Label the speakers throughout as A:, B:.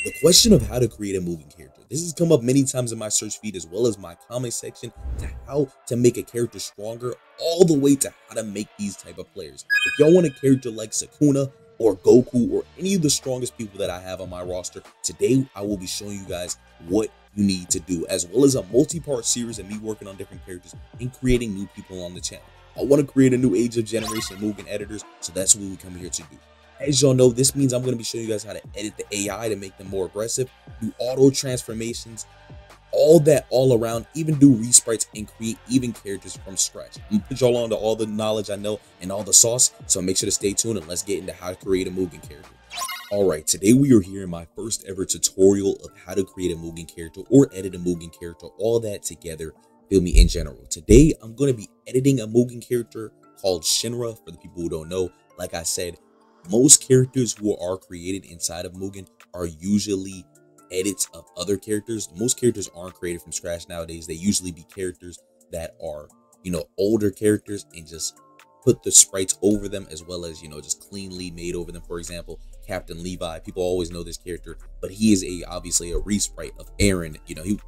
A: The question of how to create a moving character. This has come up many times in my search feed as well as my comment section, to how to make a character stronger, all the way to how to make these type of players. If y'all want a character like Sukuna or Goku or any of the strongest people that I have on my roster, today I will be showing you guys what you need to do, as well as a multi-part series of me working on different characters and creating new people on the channel. I want to create a new age of generation MUGEN editors, so that's what we come here to do. As y'all know, this means I'm going to be showing you guys how to edit the AI to make them more aggressive, do auto transformations, all that all around, even do resprites and create even characters from scratch. I'm going to put y'all on to all the knowledge I know and all the sauce, so make sure to stay tuned and let's get into how to create a MUGEN character. Alright, today we are here in my first ever tutorial of how to create a MUGEN character or edit a MUGEN character, all that together, feel me, in general. Today, I'm going to be editing a MUGEN character called Shinra. For the people who don't know, like I said, most characters who are created inside of MUGEN are usually edits of other characters. Most characters aren't created from scratch nowadays. They usually be characters that are, older characters and just put the sprites over them, as well as, just cleanly made over them. For example, Captain Levi, people always know this character, but he is obviously a resprite of Aaron.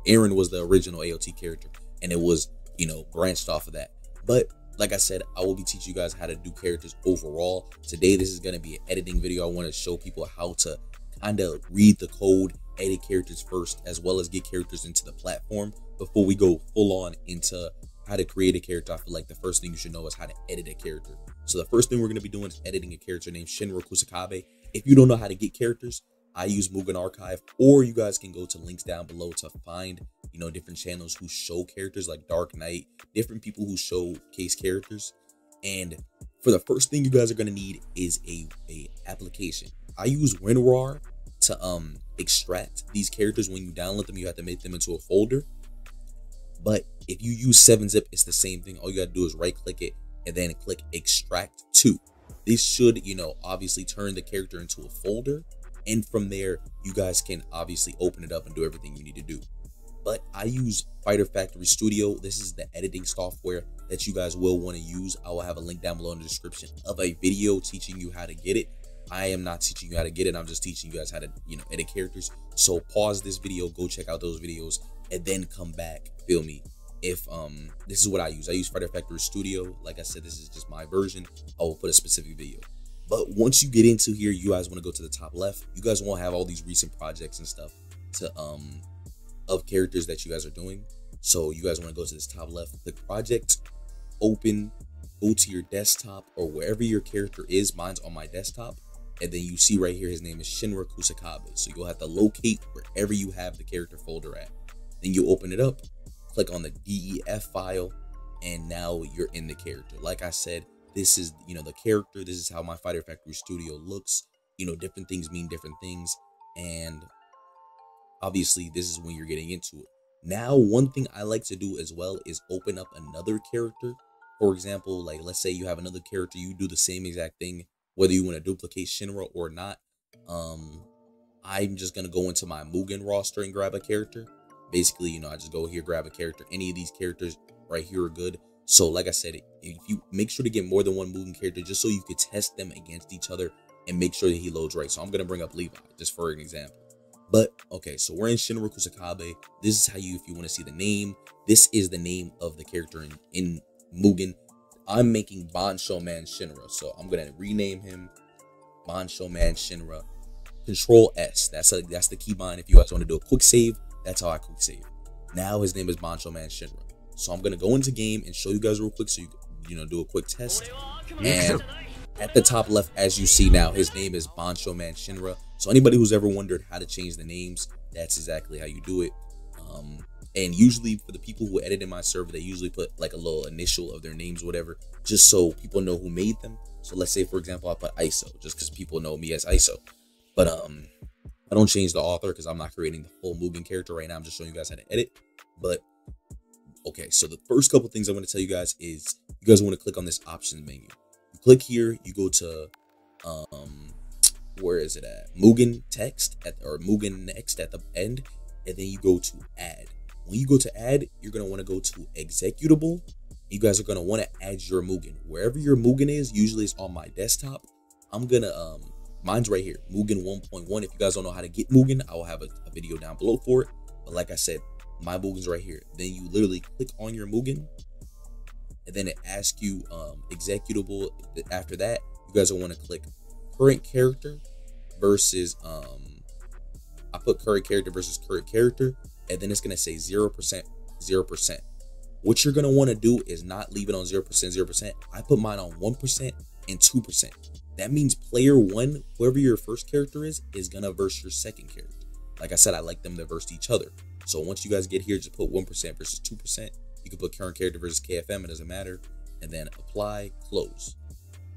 A: Aaron was the original AOT character, and it was, branched off of that. But like I said, I will be teaching you guys how to do characters overall. Today, this is going to be an editing video. I want to show people how to kind of read the code, edit characters first, as well as get characters into the platform before we go full on into how to create a character. I feel like the first thing you should know is how to edit a character. So the first thing we're going to be doing is editing a character named Shinra Kusakabe. If you don't know how to get characters, I use MUGEN Archive, or you guys can go to links down below to find, different channels who show characters like Dark Knight, different people who showcase characters. And for the first thing you guys are going to need is a application. I use WinRAR to extract these characters. When you download them, you have to make them into a folder. But if you use 7-zip, it's the same thing. All you got to do is right click it and then click extract to. This should, obviously turn the character into a folder. And from there, you guys can obviously open it up and do everything you need to do. But I use Fighter Factory Studio. This is the editing software that you guys will want to use. I will have a link down below in the description of a video teaching you how to get it. I am not teaching you how to get it. I'm just teaching you guys how to, edit characters. So pause this video, go check out those videos, and then come back, feel me. If this is what I use Fighter Factory Studio. Like I said, this is just my version. I will put a specific video. But once you get into here, you guys want to go to the top left. You guys won't have all these recent projects and stuff to of characters that you guys are doing. So you guys want to go to this top left, click project, open, go to your desktop or wherever your character is. Mine's on my desktop. And then you see right here, his name is Shinra Kusakabe. So you'll have to locate wherever you have the character folder at. Then you open it up, click on the DEF file, and now you're in the character. Like I said, this is, the character. This is how my Fighter Factory Studio looks. Different things mean different things. And obviously, this is when you're getting into it. Now, one thing I like to do as well is open up another character. For example, like let's say you have another character, you do the same exact thing, whether you want to duplicate Shinra or not. I'm just going to go into my MUGEN roster and grab a character. Basically, I just go here, grab a character. Any of these characters right here are good. So like I said, if you make sure to get more than one MUGEN character, just so you could test them against each other and make sure that he loads right. So I'm going to bring up Levi just for an example. But okay, so we're in Shinra Kusakabe. This is how if you want to see the name, this is the name of the character in MUGEN. I'm making Bansho Man Shinra. So I'm going to rename him Bansho Man Shinra. Control S. That's the keybind. If you guys want to do a quick save, that's how I quick save. Now his name is Bansho Man Shinra. So I'm going to go into game and show you guys real quick so you do a quick test. And at the top left, as you see now, his name is Bansho Man Shinra. So anybody who's ever wondered how to change the names, that's exactly how you do it. And usually for the people who edit in my server, they usually put like a little initial of their names, whatever, just so people know who made them. So let's say, for example, I put ISO just because people know me as ISO. But I don't change the author because I'm not creating the full MUGEN character right now. I'm just showing you guys how to edit. But okay, so the first couple things I want to tell you guys is you guys want to click on this options menu. You click here, you go to where is it at? MUGEN text or MUGEN next at the end, and then you go to add. When you go to add, you're gonna want to go to executable. You guys are gonna want to add your MUGEN wherever your MUGEN is. Usually it's on my desktop. I'm gonna mine's right here, MUGEN 1.1. If you guys don't know how to get MUGEN, I will have a video down below for it. But like I said, my MUGEN's right here. Then you literally click on your MUGEN, and then it asks you executable. After that, you guys will want to click current character versus I put current character versus current character, and then it's gonna say 0%, 0%. What you're gonna want to do is not leave it on 0%, 0%. I put mine on 1% and 2%. That means player one, whoever your first character is gonna verse your second character. Like I said, I like them to verse each other. So once you guys get here, just put 1% versus 2%. You can put current character versus KFM, it doesn't matter. And then apply, close.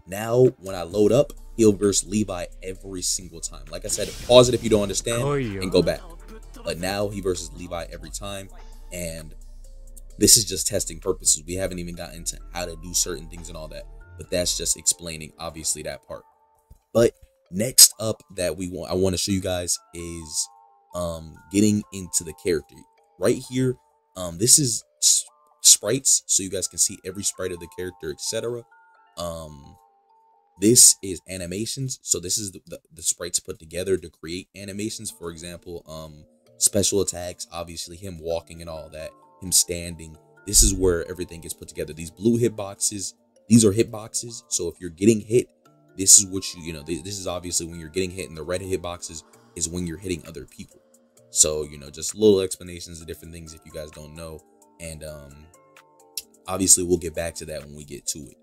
A: Now, when I load up, he'll verse Levi every single time. Like I said, pause it if you don't understand and go back. But now he versus Levi every time. And this is just testing purposes. We haven't even gotten into how to do certain things and all that. But that's just explaining, obviously, that part. But next up that I want to show you guys is getting into the character. Right here, this is sprites, so you guys can see every sprite of the character, etc. This is animations, so this is the sprites put together to create animations. For example, special attacks, obviously him walking and all that, him standing. This is where everything gets put together. These blue hitboxes, these are hitboxes. So if you're getting hit, this is what this is obviously when you're getting hit, and the red hitboxes is when you're hitting other people. So, just little explanations of different things if you guys don't know. And obviously we'll get back to that when we get to it.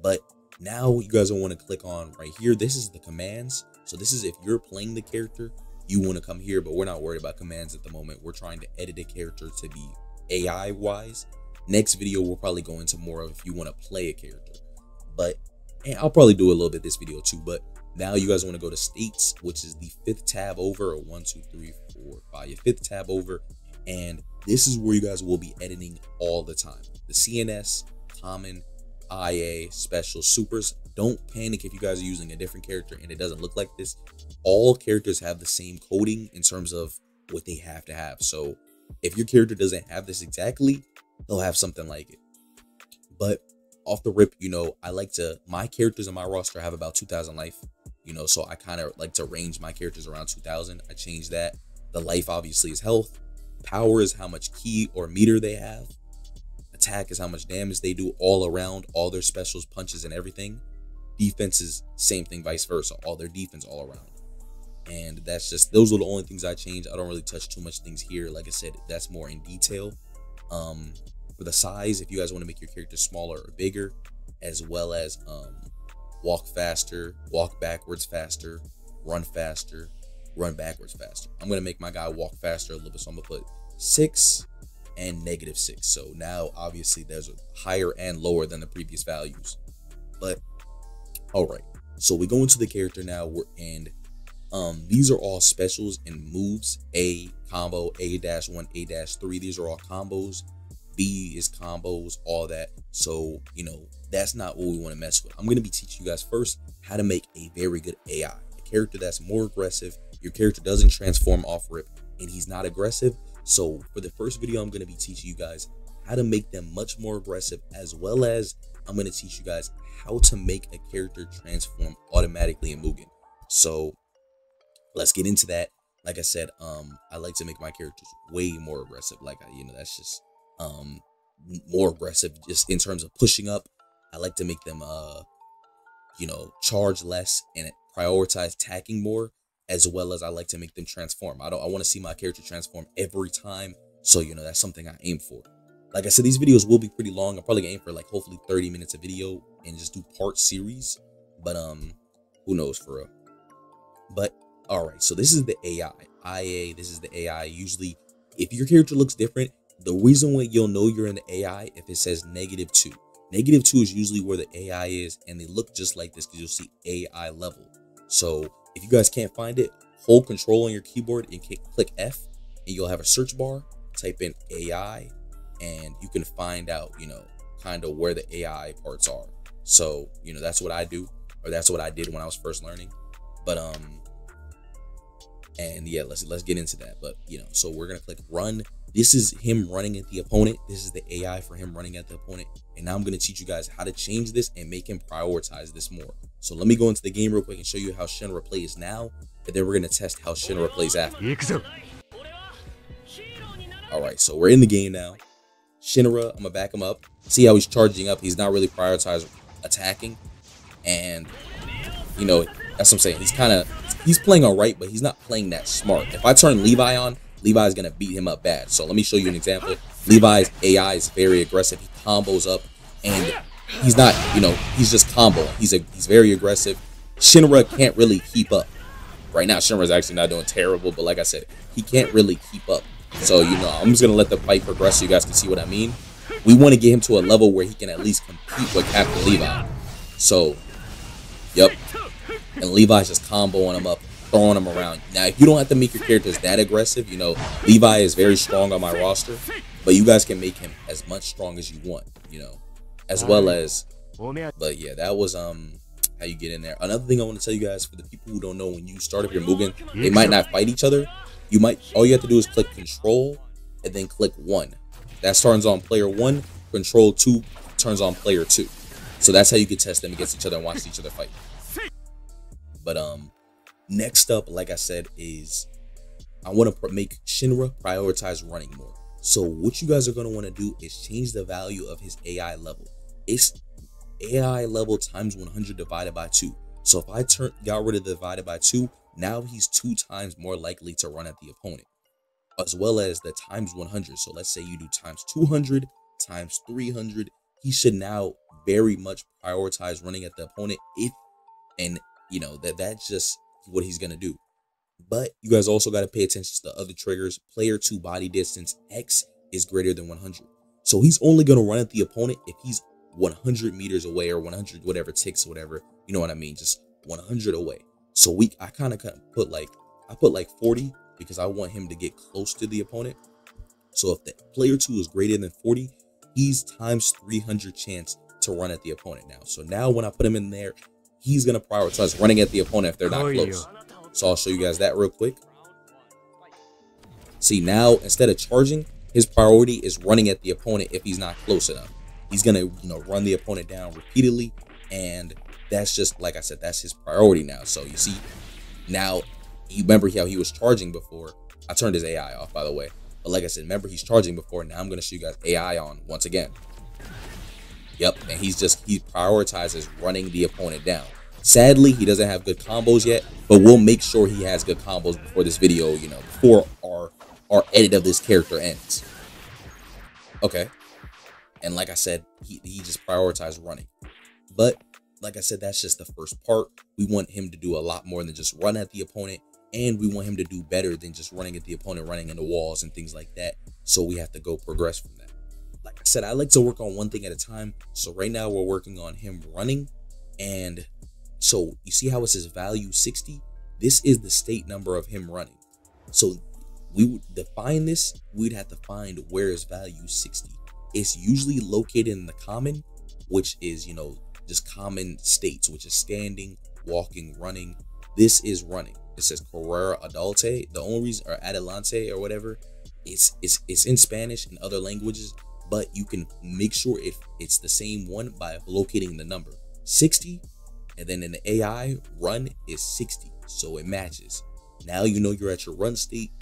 A: But now you guys will want to click on right here. This is the commands. So this is if you're playing the character, you want to come here, but we're not worried about commands at the moment. We're trying to edit a character to be AI wise. Next video, we'll probably go into more of if you want to play a character. But, and I'll probably do a little bit this video too, but now you guys want to go to states, which is the 5th tab over, or 1, 2, 3, 4, 5, your 5th tab over. And this is where you guys will be editing all the time. The CNS, common, IA, special, supers. Don't panic if you guys are using a different character and it doesn't look like this. All characters have the same coding in terms of what they have to have. So if your character doesn't have this exactly, they'll have something like it. But off the rip, my characters in my roster have about 2,000 life, so I kind of like to range my characters around 2,000. I changed that. The life obviously is health. Power is how much ki or meter they have. Attack is how much damage they do all around, all their specials, punches, and everything. Defense is same thing, vice versa, all their defense all around. And those are the only things I changed. I don't really touch too much things here. Like I said, that's more in detail. For the size, if you guys want to make your character smaller or bigger, as well as walk faster, walk backwards faster, run backwards faster. I'm going to make my guy walk faster a little bit, so I'm going to put 6 and -6. So now obviously there's a higher and lower than the previous values. But all right, so we go into the character now, and these are all specials and moves. A combo, A-1, A-3, these are all combos. B is combos, all that. So that's not what we want to mess with. I'm going to be teaching you guys first how to make a very good AI, a character that's more aggressive. Your character doesn't transform off rip and he's not aggressive. So for the first video, I'm going to be teaching you guys how to make them much more aggressive, as well as I'm going to teach you guys how to make a character transform automatically in MUGEN. So let's get into that. Like I said, I like to make my characters way more aggressive. That's just more aggressive just in terms of pushing up. I like to make them charge less and prioritize attacking more, as well as I like to make them transform. I want to see my character transform every time. So that's something I aim for. Like I said, these videos will be pretty long. I'm probably gonna aim for hopefully 30 minutes a video and just do part series. But who knows for real. But all right, so this is the AI. IA, this is the AI. Usually if your character looks different, the reason why you'll know you're in the AI if it says -2. -2 is usually where the AI is, and they look just like this because you'll see AI level. So if you guys can't find it, hold control on your keyboard and click F, and you'll have a search bar. Type in AI, and you can find out, kind of where the AI parts are. So, that's what I do, or that's what I did when I was first learning. But and yeah, let's get into that. But so we're gonna click run. This is him running at the opponent. This is the AI for him running at the opponent. And now I'm gonna teach you guys how to change this and make him prioritize this more. So let me go into the game real quick and show you how Shinra plays now, and then we're going to test how Shinra plays after. Alright, so we're in the game now. Shinra, I'm going to back him up. See how he's charging up. He's not really prioritized attacking. And, you know, that's what I'm saying. He's playing alright, but he's not playing that smart. If I turn Levi on, Levi's going to beat him up bad. So let me show you an example. Levi's AI is very aggressive. He combos up, and he's not, you know, he's just comboing. He's very aggressive. Shinra can't really keep up. Right now, Shinra's actually not doing terrible, but like I said, he can't really keep up. So, you know, I'm just going to let the fight progress so you guys can see what I mean. We want to get him to a level where he can at least compete with Captain Levi. So, yep. And Levi's just comboing him up, throwing him around. Now, if you don't have to make your characters that aggressive, you know, Levi is very strong on my roster, but you guys can make him as much strong as you want, you know, as well as, but yeah, that was, how you get in there. Another thing I want to tell you guys, for the people who don't know, when you start up your Mugen, they might not fight each other. All you have to do is click control and then click 1. That turns on player 1, control 2 turns on player 2. So that's how you can test them against each other and watch each other fight. But next up, like I said, is I want to make Shinra prioritize running more. So what you guys are going to want to do is change the value of his AI level. It's AI level times 100 divided by 2. So if I got rid of the divided by 2, now he's 2 times more likely to run at the opponent, as well as the times 100. So let's say you do times 200, times 300. He should now very much prioritize running at the opponent and you know, that's just what he's going to do. But you guys also got to pay attention to the other triggers. Player 2 body distance X is greater than 100. So he's only going to run at the opponent if he's 100 meters away, or 100 whatever ticks, whatever, you know what I mean, just 100 away. So I kind of put like 40 because I want him to get close to the opponent. So if the player 2 is greater than 40, he's times 300 chance to run at the opponent now. So now when I put him in there, he's going to prioritize running at the opponent if they're not close. So I'll show you guys that real quick. See, now instead of charging, his priority is running at the opponent if he's not close enough. He's going to, you know, run the opponent down repeatedly, and that's just, like I said, that's his priority now. So you see, now, you remember how he was charging before. I turned his AI off, by the way. But like I said, remember he's charging before. Now I'm going to show you guys AI on once again. Yep, and he prioritizes running the opponent down. Sadly, he doesn't have good combos yet, but we'll make sure he has good combos before this video, you know, before our edit of this character ends. Okay. And like I said, he just prioritized running. But like I said, that's just the first part. We want him to do a lot more than just run at the opponent, and we want him to do better than just running at the opponent, running into walls and things like that. So we have to go progress from that. Like I said, I like to work on one thing at a time. So right now we're working on him running, and so you see how it says value 60? This is the state number of him running. So we would define this, we'd have to find where is value 60. It's usually located in the common, which is, you know, just common states, which is standing, walking, running. This is running. It says Carrera Adulte. The only reason, or Adelante or whatever, it's in Spanish and other languages, but you can make sure if it's the same one by locating the number 60. And then in the AI, run is 60, so it matches. Now you know you're at your run state,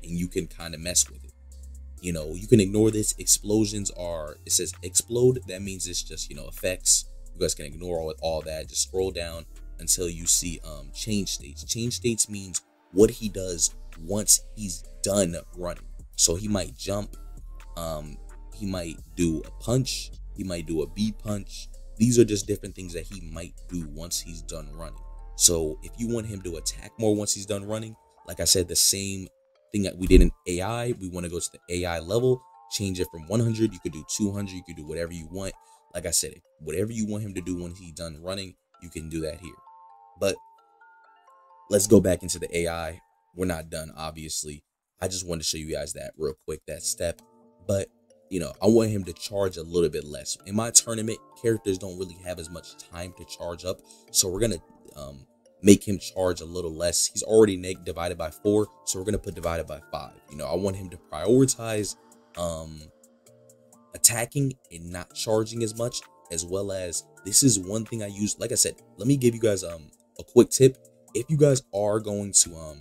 A: and you can kind of mess with it. You know, you can ignore this. Explosions are, it says explode. That means it's just, you know, effects. You guys can ignore all that. Just scroll down until you see change states. Change states means what he does once he's done running. So he might jump. He might do a punch. He might do a B punch. These are just different things that he might do once he's done running. So if you want him to attack more once he's done running, like I said, the same thing that we did in AI, we want to go to the AI level, change it from 100. You could do 200. You could do whatever you want. Like I said, whatever you want him to do when he's done running, you can do that here. But let's go back into the AI. We're not done, obviously. I just wanted to show you guys that real quick, that step. But you know, I want him to charge a little bit less. In my tournament, characters don't really have as much time to charge up. So we're going to make him charge a little less. He's already divided by 4. So we're going to put divided by 5. You know, I want him to prioritize attacking and not charging as much. as well as this is one thing I use. Like I said, let me give you guys a quick tip. If you guys are going to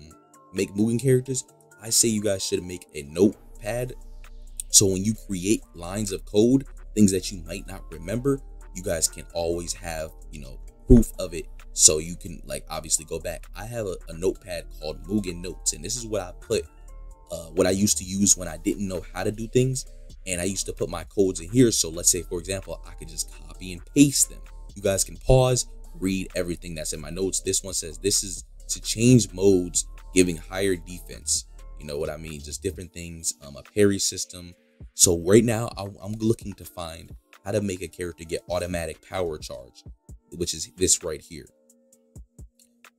A: make Mugen characters, I say you guys should make a notepad. So when you create lines of code, things that you might not remember, you guys can always have, you know, proof of it. So you can like obviously go back. I have a notepad called MUGEN notes, and this is what I put, what I used to use when I didn't know how to do things. And I used to put my codes in here. So let's say, for example, I could just copy and paste them. You guys can pause, read everything that's in my notes. This one says this is to change modes, giving higher defense. You know what I mean? Just different things, a parry system. So right now I'm looking to find how to make a character get automatic power charge, which is this right here.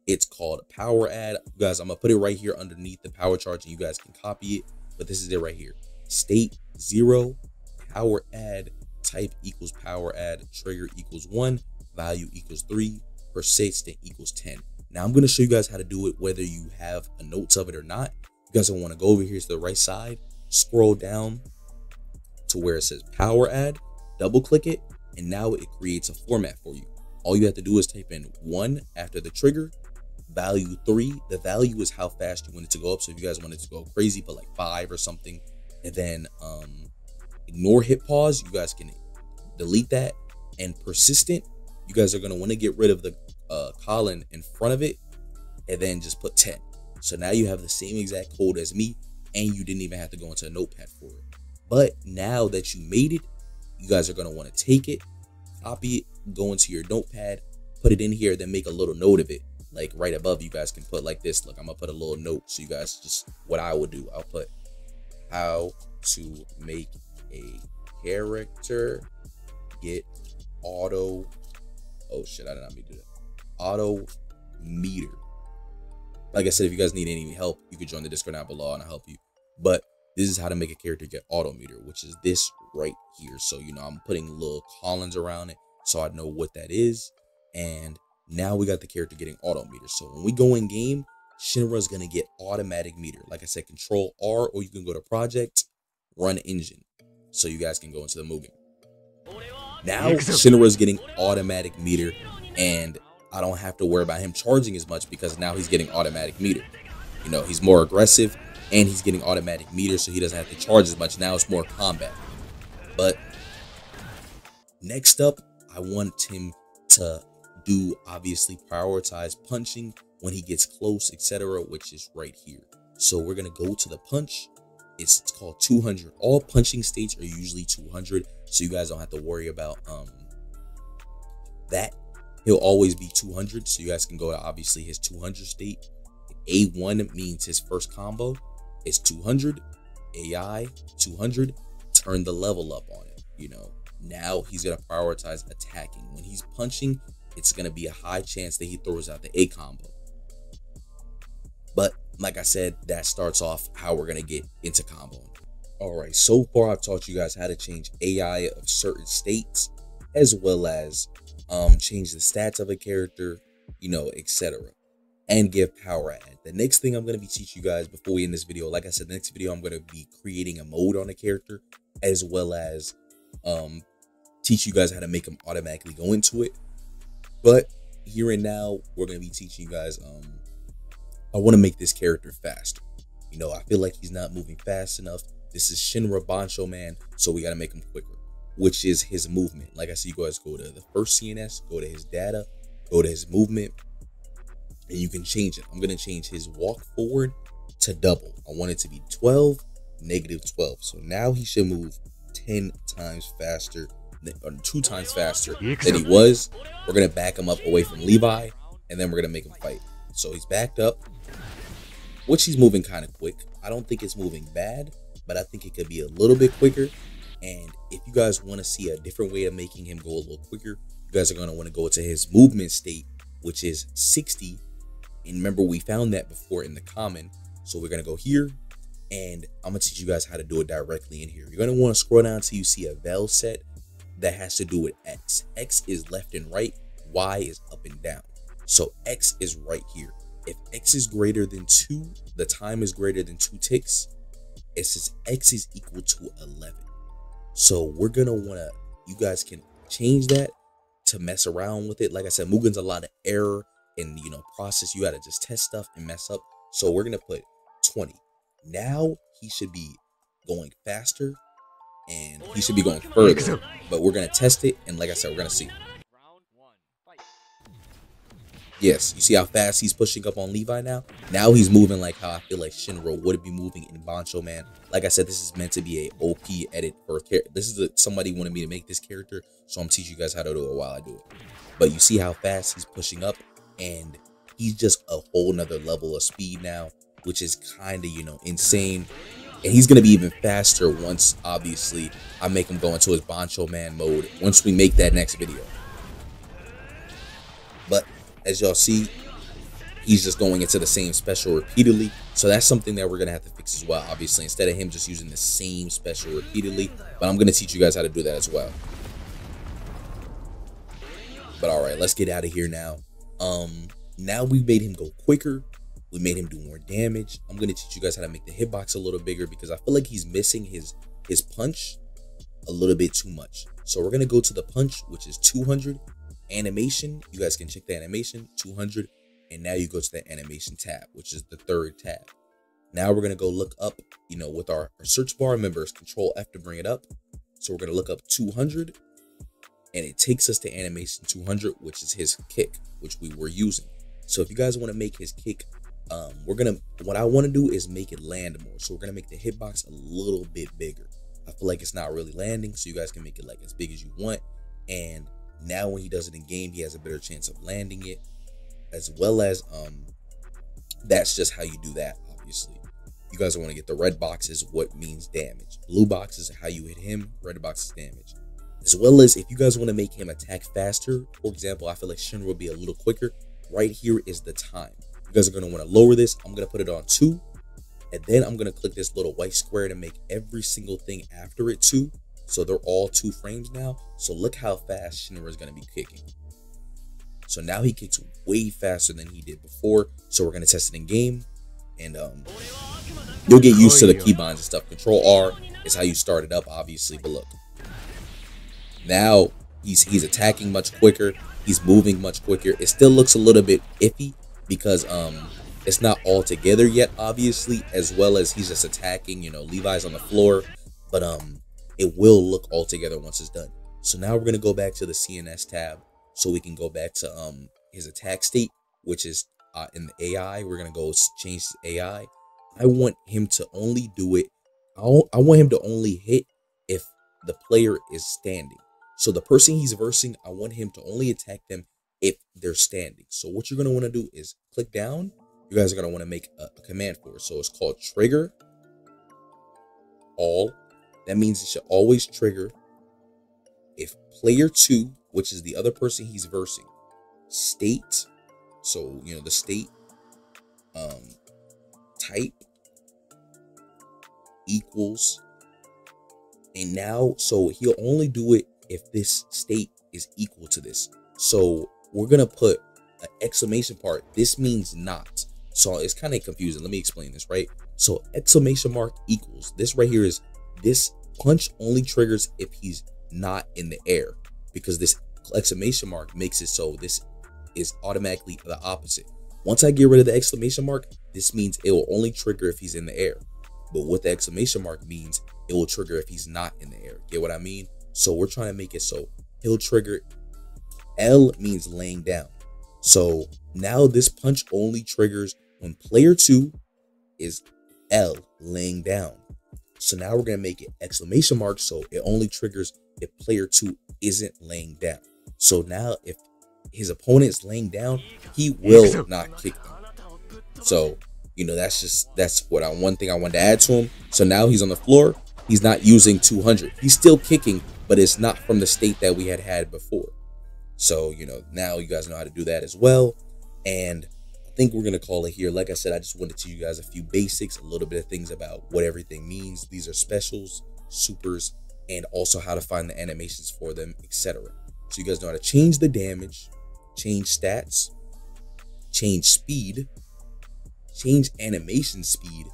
A: It's called power add. You guys, I'm gonna put it right here underneath the power charge and you guys can copy it, but this is it right here. State 0, power add, type equals power add, trigger equals 1, value equals 3, persistent equals 10. Now I'm going to show you guys how to do it, whether you have a notes of it or not. You guys will want to go over here to the right side, scroll down to where it says power add, double click it, and now it creates a format for you. All you have to do is type in 1 after the trigger, value 3. The value is how fast you want it to go up. So if you guys want it to go crazy, put like 5 or something, and then ignore hit pause. You guys can delete that. And persistent, you guys are going to want to get rid of the colon in front of it, and then just put 10. So now you have the same exact code as me, and you didn't even have to go into a notepad for it. But now that you made it, you guys are going to want to take it, copy it, go into your notepad, put it in here, then make a little note of it. Like right above, you guys can put like this. Look, I'm gonna put a little note. So you guys just, what I would do, I'll put how to make a character get auto, oh shit, I did not mean to do that. Auto meter. Like I said, if you guys need any help, you could join the Discord down below and I'll help you. But this is how to make a character get auto meter, which is this right here. So, you know, I'm putting little columns around it so I know what that is. And now we got the character getting auto meter. So when we go in game, Shinra is going to get automatic meter. Like I said, control R, or you can go to project, run engine. So you guys can go into the MUGEN. Now Shinra is getting automatic meter, and I don't have to worry about him charging as much because now he's getting automatic meter. You know, he's more aggressive and he's getting automatic meter, so he doesn't have to charge as much. Now it's more combat. But next up, I want him to do, obviously, prioritize punching when he gets close, etc., which is right here. So we're going to go to the punch. It's called 200. All punching states are usually 200, so you guys don't have to worry about that. He'll always be 200, so you guys can go to obviously his 200 state. A1 means his first combo is 200. AI 200. Turn the level up on it. You know, now he's gonna prioritize attacking. When he's punching, it's gonna be a high chance that he throws out the A combo. But like I said, that starts off how we're gonna get into comboing. All right, so far I've taught you guys how to change AI of certain states, as well as change the stats of a character, you know, etc., and give power add. The next thing I'm going to be teaching you guys before we end this video, like I said, the next video I'm going to be creating a mode on a character, as well as teach you guys how to make them automatically go into it. But here and now, we're going to be teaching you guys, I want to make this character faster. You know, I feel like he's not moving fast enough. This is Shinra Bancho Man, so we got to make him quicker, which is his movement. Like I said, you guys go to the first CNS, go to his data, go to his movement, and you can change it. I'm going to change his walk forward to double. I want it to be 12, -12. So now he should move 10 times faster, or 2 times faster than he was. We're going to back him up away from Levi, and then we're going to make him fight. So he's backed up, which he's moving kind of quick. I don't think it's moving bad, but I think it could be a little bit quicker. And if you guys want to see a different way of making him go a little quicker, you guys are going to want to go to his movement state, which is 60. And remember, we found that before in the common. So we're going to go here, and I'm going to teach you guys how to do it directly in here. You're going to want to scroll down until you see a vel set that has to do with X. X is left and right. Y is up and down. So X is right here. If X is greater than 2, the time is greater than 2 ticks, it says X is equal to 11. So we're going to want to, you guys can change that to mess around with it. Like I said, Mugen's a lot of error and process. You gotta just test stuff and mess up. So we're gonna put 20. Now he should be going faster and he should be going further. But we're gonna test it, and like I said, we're gonna see. Yes, you see how fast he's pushing up on Levi now? Now he's moving like how I feel like Shinra would be moving in Bancho Man. Like I said, this is meant to be a OP edit for a character. This is somebody wanted me to make this character, so I'm teaching you guys how to do it while I do it. But you see how fast he's pushing up, and he's just a whole nother level of speed now, which is kind of, insane. And he's going to be even faster once, obviously, I make him go into his Bancho Man mode once we make that next video. But as y'all see, he's just going into the same special repeatedly. So that's something that we're going to have to fix as well, obviously, instead of him just using the same special repeatedly. But I'm going to teach you guys how to do that as well. But all right, let's get out of here now. Now we made him go quicker. We made him do more damage. I'm going to teach you guys how to make the hitbox a little bigger because I feel like he's missing his punch a little bit too much. So we're going to go to the punch, which is 200. Animation, you guys can check the animation, 200. And now you go to the animation tab, which is the third tab. Now we're going to go look up, with our search bar. Remember, it's Control F to bring it up. So we're going to look up 200. And it takes us to animation 200, which is his kick, which we were using. So if you guys want to make his kick, what I want to do is make it land more. So we're gonna make the hitbox a little bit bigger. I feel like it's not really landing, so you guys can make it like as big as you want. And now when he does it in game, he has a better chance of landing it, as well as that's just how you do that. Obviously, you guys want to get the red boxes, what means damage. Blue box is how you hit him. Red box is damage. As well as if you guys want to make him attack faster, for example, I feel like Shinra will be a little quicker. Right here is the time. You guys are going to want to lower this. I'm going to put it on 2. And then I'm going to click this little white square to make every single thing after it 2. So they're all 2 frames now. So look how fast Shinra is going to be kicking. So now he kicks way faster than he did before. So we're going to test it in game. And you'll get used to the keybinds and stuff. Control R is how you start it up, obviously. But look. Now he's attacking much quicker. He's moving much quicker. It still looks a little bit iffy because it's not all together yet, obviously, as well as he's just attacking, Levi's on the floor, but it will look all together once it's done. So now we're going to go back to the CNS tab so we can go back to his attack state, which is in the AI. We're going to go change the AI. I want him to only do it. I want him to only hit if the player is standing. So the person he's versing, I want him to only attack them if they're standing. So what you're going to want to do is click down. You guys are going to want to make a command for it. So it's called trigger all. That means it should always trigger if player 2, which is the other person he's versing, state. So, the state type equals. And now, so he'll only do it if this state is equal to this. So we're going to put an exclamation part. This means not. So it's kind of confusing. Let me explain this, right? So exclamation mark equals. This right here is this punch only triggers if he's not in the air, because this exclamation mark makes it so this is automatically the opposite. Once I get rid of the exclamation mark, this means it will only trigger if he's in the air. But what the exclamation mark means, it will trigger if he's not in the air. Get what I mean? So we're trying to make it so he'll trigger. L means laying down. So now this punch only triggers when player 2 is L, laying down. So now we're going to make it exclamation mark, so it only triggers if player 2 isn't laying down. So now if his opponent is laying down, he will not kick them. So, that's one thing I wanted to add to him. So now he's on the floor. He's not using 200. He's still kicking, but it's not from the state that we had before. So, now you guys know how to do that as well. And I think we're going to call it here. Like I said, I just wanted to teach you guys a few basics, a little bit of things about what everything means. These are specials, supers, and also how to find the animations for them, etc. So you guys know how to change the damage, change stats, change speed, change animation speed,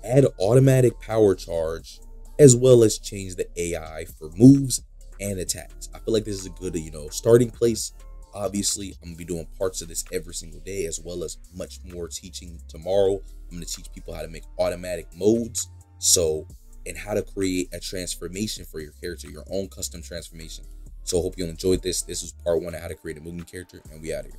A: add automatic power charge, as well as change the AI for moves and attacks. I feel like this is a good, starting place. Obviously, I'm gonna be doing parts of this every single day, as well as much more teaching tomorrow. I'm gonna teach people how to make automatic modes, and how to create a transformation for your character, your own custom transformation. So I hope you enjoyed this. This was part 1 of how to create a M.U.G.E.N character, and we out here.